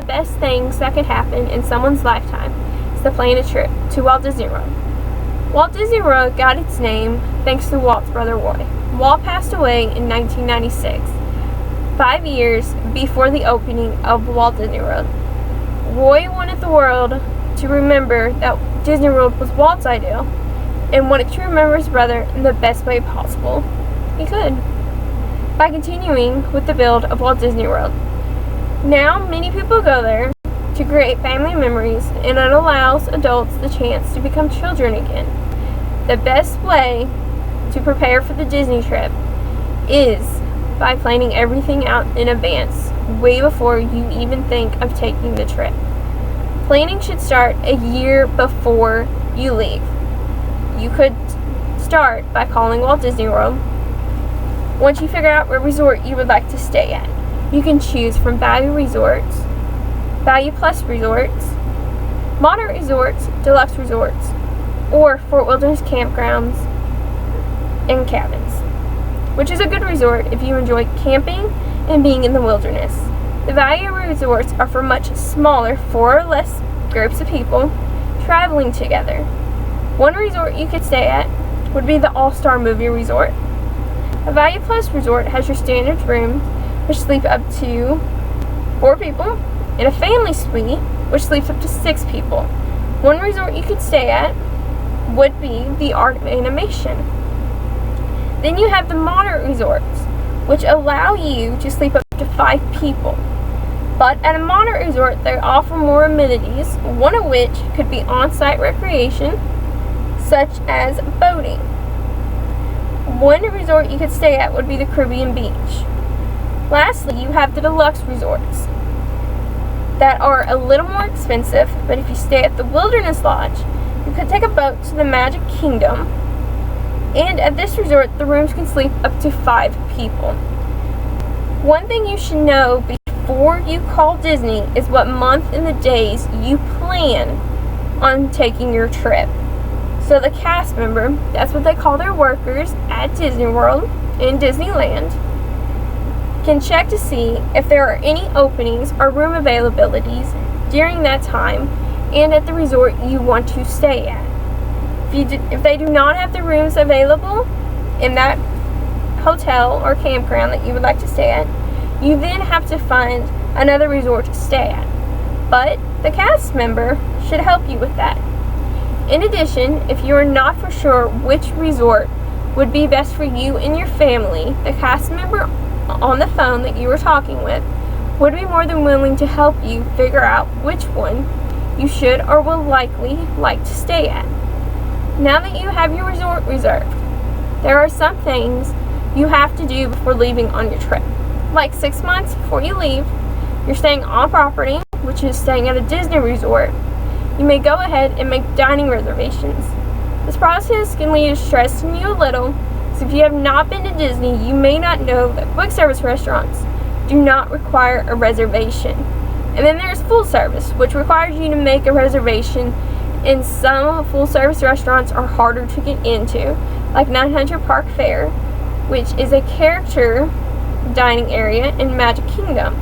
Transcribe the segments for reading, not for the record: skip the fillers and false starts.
the best things that could happen in someone's lifetime is to plan a trip to Walt Disney World. Walt Disney World got its name thanks to Walt's brother Roy. Walt passed away in 1996, 5 years before the opening of Walt Disney World. Roy wanted the world to remember that Disney World was Walt's idea and wanted to remember his brother in the best way possible he could by continuing with the build of Walt Disney World. Now many people go there to create family memories, and it allows adults the chance to become children again. The best way to prepare for the Disney trip is by planning everything out in advance, way before you even think of taking the trip. Planning should start a year before you leave. You could start by calling Walt Disney World. Once you figure out what resort you would like to stay at, you can choose from Value Resorts, Value Plus Resorts, Moderate Resorts, Deluxe Resorts, or Fort Wilderness Campgrounds and Cabins, which is a good resort if you enjoy camping and being in the wilderness. The Value Resorts are for much smaller, 4 or less groups of people traveling together. One resort you could stay at would be the All-Star Movie Resort. A Value Plus Resort has your standard rooms, which sleep up to 4 people, and a family suite, which sleeps up to 6 people. One resort you could stay at would be the Art of Animation. Then you have the Moderate Resorts, which allow you to sleep up to 5 people. But at a moderate resort, they offer more amenities, one of which could be on-site recreation, such as boating. One resort you could stay at would be the Caribbean Beach. Lastly, you have the Deluxe Resorts that are a little more expensive, but if you stay at the Wilderness Lodge, you could take a boat to the Magic Kingdom, and at this resort, the rooms can sleep up to 5 people. One thing you should know before you call Disney is what month and the days you plan on taking your trip. So the cast member, that's what they call their workers at Disney World and Disneyland, can check to see if there are any openings or room availabilities during that time and at the resort you want to stay at. If they do not have the rooms available in that hotel or campground that you would like to stay at, you then have to find another resort to stay at. But the cast member should help you with that. In addition, if you are not for sure which resort would be best for you and your family, the cast member on the phone that you were talking with would be more than willing to help you figure out which one you should or will likely like to stay at. Now that you have your resort reserved, there are some things you have to do before leaving on your trip. Like 6 months before you leave, you're staying on property, which is staying at a Disney resort. You may go ahead and make dining reservations. This process can lead to stressing you a little, so if you have not been to Disney, you may not know that quick service restaurants do not require a reservation. And then there's full service, which requires you to make a reservation, and some full service restaurants are harder to get into, like 900 Park Fare, which is a character dining area in Magic Kingdom.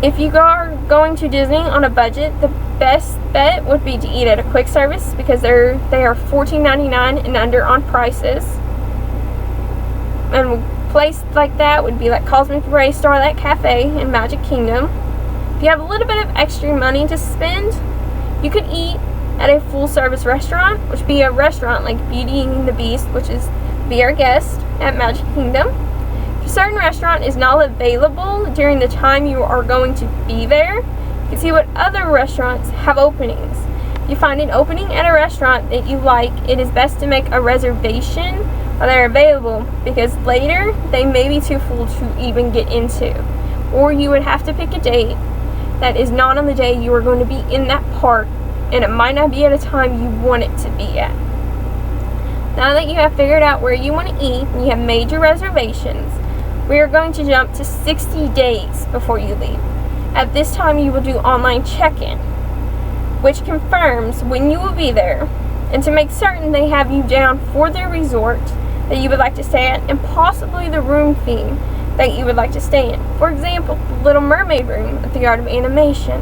If you are going to Disney on a budget, the best bet would be to eat at a quick service because they are $14.99 and under on prices. And a place like that would be like Cosmic Ray Starlight Cafe in Magic Kingdom. If you have a little bit of extra money to spend, you could eat at a full service restaurant, which would be a restaurant like Beauty and the Beast, which is Be Our Guest at Magic Kingdom. If a certain restaurant is not available during the time you are going to be there, you can see what other restaurants have openings. If you find an opening at a restaurant that you like, it is best to make a reservation while they're available, because later they may be too full to even get into. Or you would have to pick a date that is not on the day you are going to be in that park, and it might not be at a time you want it to be at. Now that you have figured out where you want to eat and you have made your reservations, we are going to jump to 60 days before you leave. At this time, you will do online check-in, which confirms when you will be there, and to make certain they have you down for their resort that you would like to stay at, and possibly the room theme that you would like to stay in. For example, the Little Mermaid room at the Art of Animation.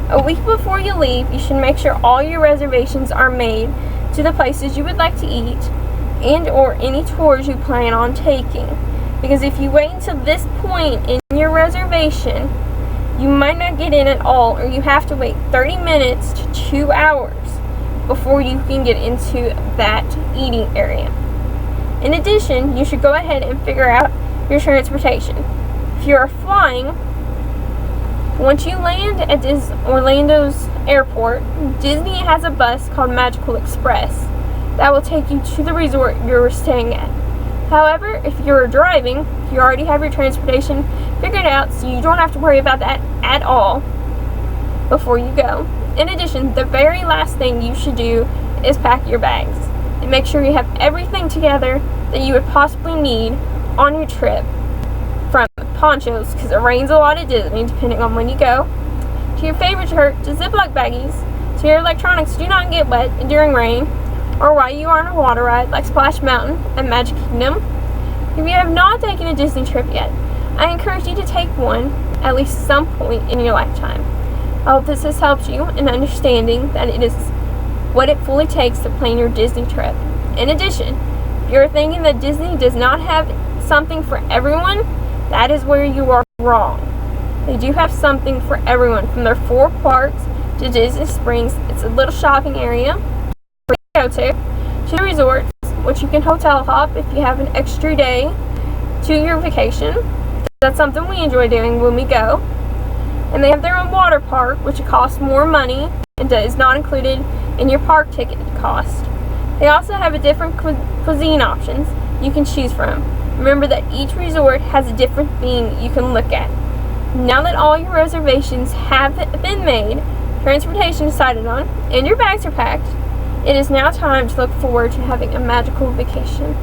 A week before you leave, you should make sure all your reservations are made to the places you would like to eat and or any tours you plan on taking. Because if you wait until this point in your reservation, you might not get in at all, or you have to wait 30 minutes to 2 hours before you can get into that eating area. In addition, you should go ahead and figure out your transportation. If you are flying, once you land at Orlando's airport, Disney has a bus called Magical Express that will take you to the resort you're staying at. However, if you're driving, you already have your transportation figured out, so you don't have to worry about that at all before you go. In addition, the very last thing you should do is pack your bags and make sure you have everything together that you would possibly need on your trip, from ponchos, because it rains a lot at Disney depending on when you go, to your favorite shirt, to Ziploc baggies, so your electronics do not get wet during rain or while you are on a water ride like Splash Mountain and Magic Kingdom. If you have not taken a Disney trip yet, I encourage you to take one at least some point in your lifetime. I hope this has helped you in understanding that it is what it fully takes to plan your Disney trip. In addition, if you're thinking that Disney does not have something for everyone, that is where you are wrong. They do have something for everyone, from their 4 parks to Disney Springs. It's a little shopping area for you to go to the resorts, which you can hotel hop if you have an extra day to your vacation. That's something we enjoy doing when we go. And they have their own water park, which costs more money and is not included in your park ticket cost. They also have a different cuisine options you can choose from. Remember that each resort has a different theme you can look at. Now that all your reservations have been made, transportation decided on, and your bags are packed, it is now time to look forward to having a magical vacation.